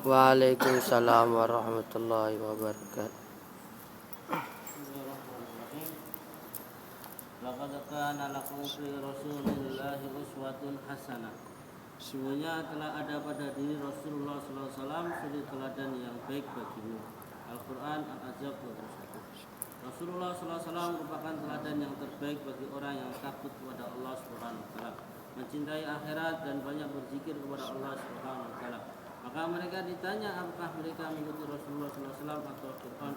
Waalaikumsalam warahmatullahi wabarakatuh. Bismillahirrahmanirrahim. Laqad kana lakum fi Rasulillahi uswatun hasanah. Sungguhnya telah ada pada diri Rasulullah SAW suri teladan yang baik bagimu. Al-Quran Al-Ahzab 21. Rasulullah SAW merupakan teladan yang terbaik bagi orang yang takut kepada Allah SWT, mencintai akhirat dan banyak berzikir kepada Allah SWT. Maka mereka ditanya apakah mereka mengikuti Rasulullah SAW atau Fir'aun.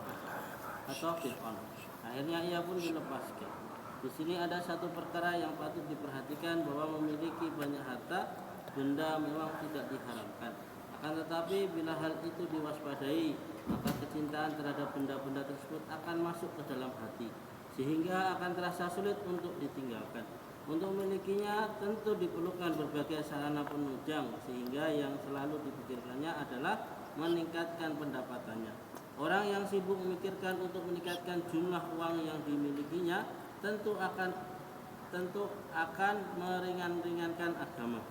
Akhirnya ia pun dilepaskan. Di sini ada satu perkara yang patut diperhatikan, bahwa memiliki banyak harta benda memang tidak diharamkan. Akan tetapi bila hal itu diwaspadai, maka kecintaan terhadap benda-benda tersebut akan masuk ke dalam hati, sehingga akan terasa sulit untuk ditinggalkan. Untuk memilikinya tentu diperlukan berbagai sarana penunjang, sehingga yang selalu dipikirkannya adalah meningkatkan pendapatannya. Orang yang sibuk memikirkan untuk meningkatkan jumlah uang yang dimilikinya tentu akan meringankan agama.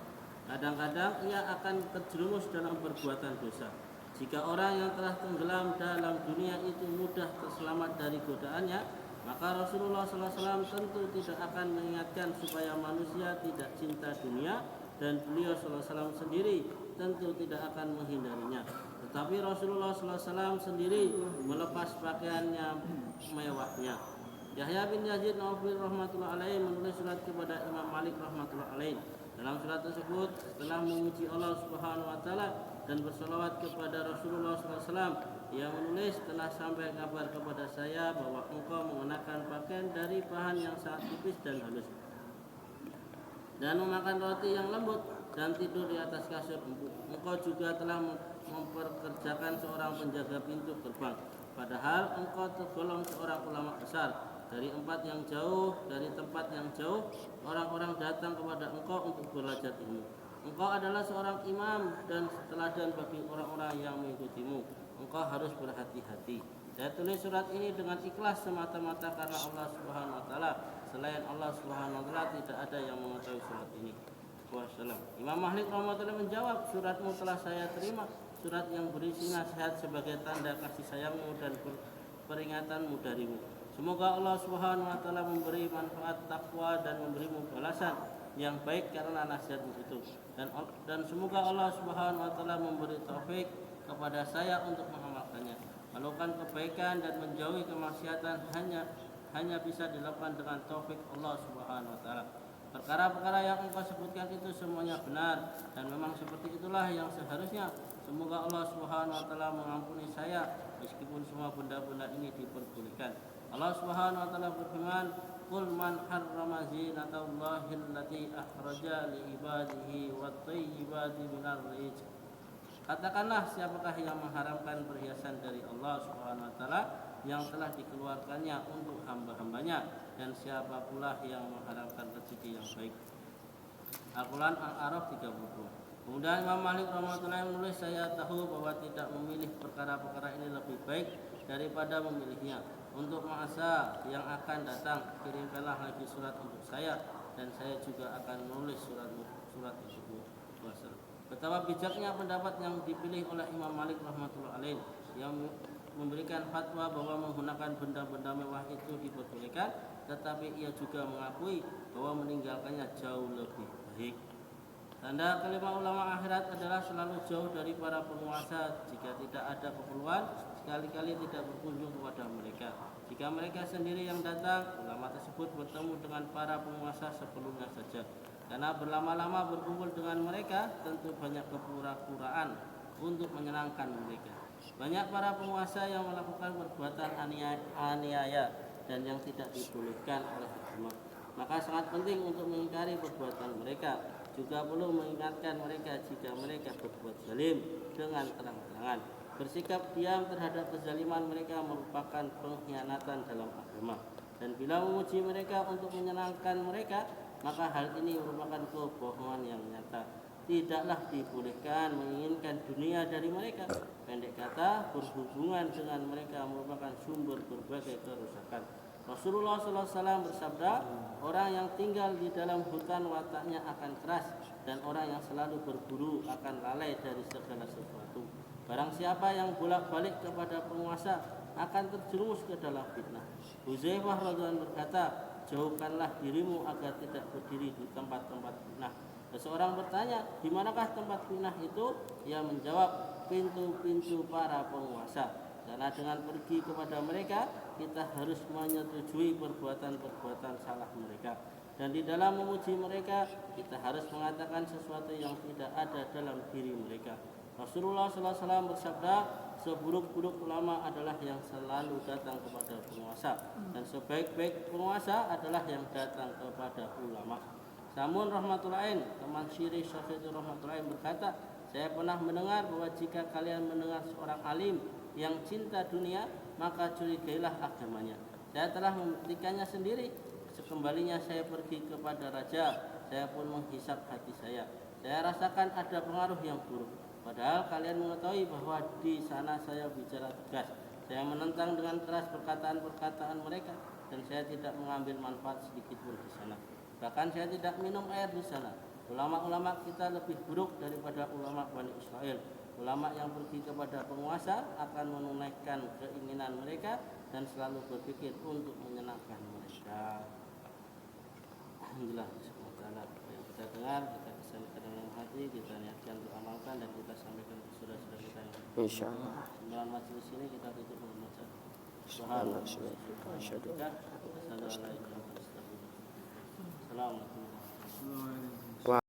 Kadang-kadang ia akan terjerumus dalam perbuatan dosa. Jika orang yang telah tenggelam dalam dunia itu mudah terselamat dari godaannya, maka Rasulullah SAW tentu tidak akan mengingatkan supaya manusia tidak cinta dunia, dan beliau SAW sendiri tentu tidak akan menghindarinya. Tetapi Rasulullah SAW sendiri melepas pakaiannya mewahnya. Yahya bin Yazid Naufil rahmatullah alaih menulis surat kepada Imam Malik rahmatullah alaih. Dalam surat tersebut, setelah memuji Allah Subhanahu wa taala dan bersolawat kepada Rasulullah SAW, ia menulis, telah sampai kabar kepada saya bahwa engkau mengenakan pakaian dari bahan yang sangat tipis dan halus, dan memakan roti yang lembut, dan tidur di atas kasur empuk. Engkau juga telah memperkerjakan seorang penjaga pintu gerbang, padahal engkau tergolong seorang ulama besar. Dari tempat yang jauh, orang-orang datang kepada engkau untuk belajar ilmu. Engkau adalah seorang imam dan teladan bagi orang-orang yang mengikutimu. Engkau harus berhati-hati. Saya tulis surat ini dengan ikhlas semata-mata karena Allah Subhanahu wa taala. Selain Allah Subhanahu wa taala tidak ada yang mengetahui surat ini. Wassalam. Imam Malik rahmatullah menjawab, suratmu telah saya terima, surat yang berisi nasihat sebagai tanda kasih sayangmu dan peringatanmu darimu. Semoga Allah Subhanahu wa taala memberi manfaat takwa dan memberimu balasan yang baik karena nasihatmu itu. Dan semoga Allah Subhanahu wa taala memberi taufik kepada saya untuk mengamalkannya. Melakukan kebaikan dan menjauhi kemaksiatan hanya bisa dilakukan dengan taufik Allah Subhanahu wa taala. Perkara-perkara yang engkau sebutkan itu semuanya benar, dan memang seperti itulah yang seharusnya. Semoga Allah Subhanahu wa taala mengampuni saya meskipun semua benda-benda ini diperbolehkan. Allah Subhanahu wa taala berfirman, "Qul man harrama zinatallahi allati akhraja li ibadihi wat thayyibati minar rizq." Katakanlah, siapakah yang mengharamkan perhiasan dari Allah Subhanahu wa taala yang telah dikeluarkannya untuk hamba-hambanya, dan siapa pula yang mengharamkan rezeki yang baik. Al-Quran Al-A'raf 32. Kemudian Imam Malik rahmatullahi menulis, saya tahu bahwa tidak memilih perkara-perkara ini lebih baik daripada memilihnya. Untuk masa yang akan datang, kirimkanlah lagi surat untuk saya, dan saya juga akan menulis surat tersebut. Betapa bijaknya pendapat yang dipilih oleh Imam Malik rahmatullah alaih, yang memberikan fatwa bahwa menggunakan benda-benda mewah itu diperbolehkan, tetapi ia juga mengakui bahwa meninggalkannya jauh lebih baik. Tanda kelima ulama akhirat adalah selalu jauh dari para penguasa. Jika tidak ada keperluan, sekali-kali tidak berkunjung kepada mereka. Jika mereka sendiri yang datang, ulama tersebut bertemu dengan para penguasa sebelumnya saja. Karena berlama-lama berkumpul dengan mereka, tentu banyak kepura-puraan untuk menyenangkan mereka. Banyak para penguasa yang melakukan perbuatan aniaya dan yang tidak dibolehkan oleh agama. Maka sangat penting untuk mengingkari perbuatan mereka. Juga perlu mengingatkan mereka jika mereka berbuat zalim dengan terang-terangan. Bersikap diam terhadap kezaliman mereka merupakan pengkhianatan dalam agama. Dan bila memuji mereka untuk menyenangkan mereka, maka hal ini merupakan kebohongan yang nyata. Tidaklah dibolehkan menginginkan dunia dari mereka. Pendek kata, berhubungan dengan mereka merupakan sumber berbagai kerusakan. Rasulullah SAW bersabda, orang yang tinggal di dalam hutan wataknya akan keras, dan orang yang selalu berburu akan lalai dari segala sesuatu. Barang siapa yang bolak-balik kepada penguasa akan terjerumus ke dalam fitnah. Huzaifah radhiyallahu berkata, jauhkanlah dirimu agar tidak berdiri di tempat-tempat fitnah. Seseorang bertanya, di manakah tempat fitnah itu? Ia menjawab, pintu-pintu para penguasa. Karena dengan pergi kepada mereka, kita harus menyetujui perbuatan-perbuatan salah mereka. Dan di dalam memuji mereka, kita harus mengatakan sesuatu yang tidak ada dalam diri mereka. Rasulullah SAW bersabda, seburuk-buruk ulama adalah yang selalu datang kepada penguasa, dan sebaik-baik penguasa adalah yang datang kepada ulama. Samun rahmatullahi, teman Syirih Syafi'i rahmatullahi berkata, saya pernah mendengar bahwa jika kalian mendengar seorang alim yang cinta dunia, maka curigailah agamanya. Saya telah membuktikannya sendiri. Sekembalinya saya pergi kepada raja, saya pun menghisap hati saya. Saya rasakan ada pengaruh yang buruk. Padahal kalian mengetahui bahwa di sana saya bicara tegas. Saya menentang dengan keras perkataan-perkataan mereka, dan saya tidak mengambil manfaat sedikit pun di sana. Bahkan saya tidak minum air di sana. Ulama-ulama kita lebih buruk daripada ulama Bani Israel. Ulama yang pergi kepada penguasa akan menunaikan keinginan mereka dan selalu berpikir untuk menyenangkan mereka. Alhamdulillah, apa yang kita dengar, kita kesankan dalam hati, kita niatkan untuk amalkan, dan kita sampaikan ke saudara-saudara kita yang Insyaallah. dalam majelis ini kita tutup membaca Subhanallah. Assalamualaikum warahmatullahi wabarakatuh.